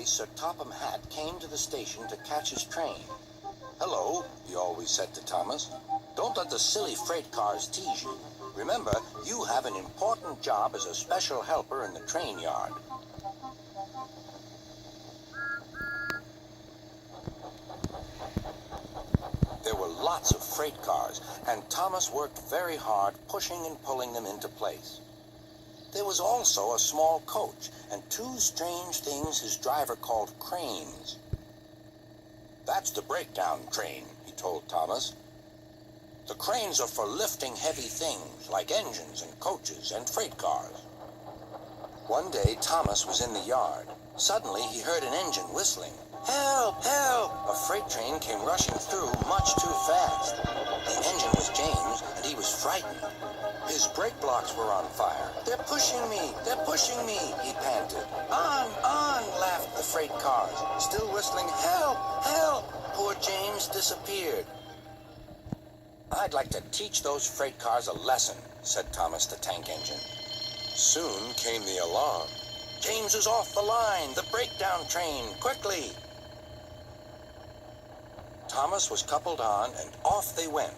Sir Topham Hatt came to the station to catch his train. "Hello," he always said to Thomas. "Don't let the silly freight cars tease you. Remember, you have an important job as a special helper in the train yard." There were lots of freight cars, and Thomas worked very hard pushing and pulling them into place. There was also a small coach and two strange things his driver called cranes. "That's the breakdown train," he told Thomas. "The cranes are for lifting heavy things like engines and coaches and freight cars." One day, Thomas was in the yard. Suddenly, he heard an engine whistling. "Help! Help!" A freight train came rushing through much too fast. The engine was James, and he was frightened. His brake blocks were on fire. "They're pushing me! They're pushing me!" he panted. "On! On!" laughed the freight cars, still whistling, "Help! Help!" Poor James disappeared. "I'd like to teach those freight cars a lesson," said Thomas the tank engine. Soon came the alarm. "James is off the line! The breakdown train! Quickly!" Thomas was coupled on, and off they went.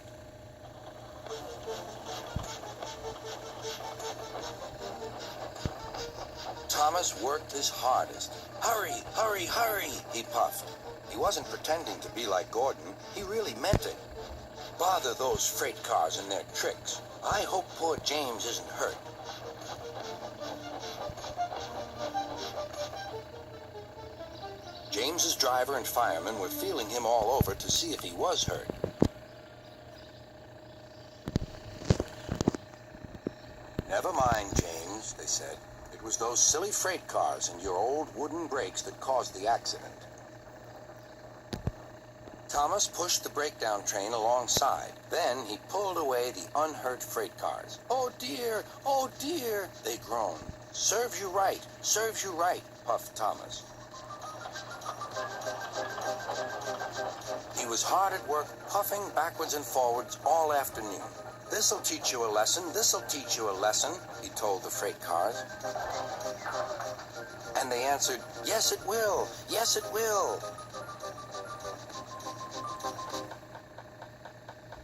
Thomas worked his hardest. "Hurry, hurry, hurry," he puffed. He wasn't pretending to be like Gordon. He really meant it. "Bother those freight cars and their tricks. I hope poor James isn't hurt." James's driver and firemen were feeling him all over to see if he was hurt. "Never mind, James," they said. "It was those silly freight cars and your old wooden brakes that caused the accident." Thomas pushed the breakdown train alongside. Then he pulled away the unhurt freight cars. "Oh dear! Oh dear!" they groaned. "Serves you right! Serves you right!" puffed Thomas. He was hard at work, puffing backwards and forwards all afternoon. "This'll teach you a lesson, this'll teach you a lesson," he told the freight cars. And they answered, "Yes, it will, yes, it will."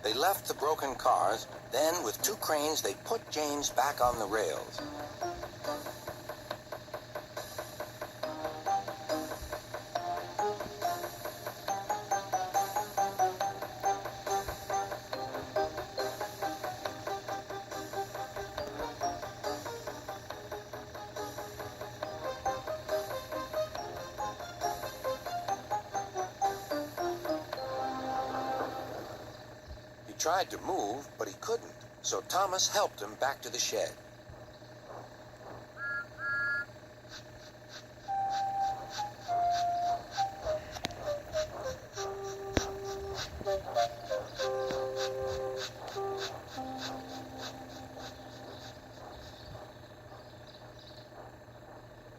They left the broken cars. Then, with two cranes, they put James back on the rails. He tried to move, but he couldn't, so Thomas helped him back to the shed.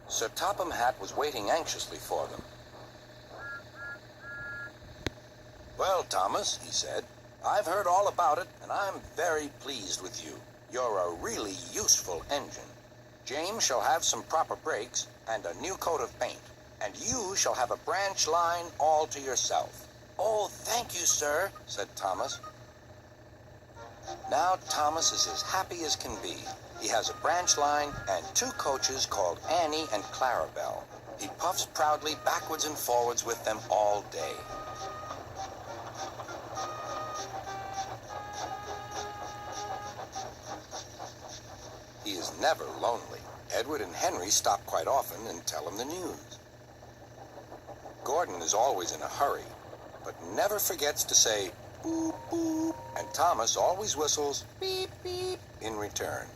Sir Topham Hatt was waiting anxiously for them. "Well, Thomas," he said, "I've heard all about it, and I'm very pleased with you. You're a really useful engine. James shall have some proper brakes and a new coat of paint, and you shall have a branch line all to yourself." "Oh, thank you, sir," said Thomas. Now Thomas is as happy as can be. He has a branch line and two coaches called Annie and Clarabelle. He puffs proudly backwards and forwards with them all day. He is never lonely. Edward and Henry stop quite often and tell him the news. Gordon is always in a hurry, but never forgets to say boop, boop, and Thomas always whistles beep, beep in return.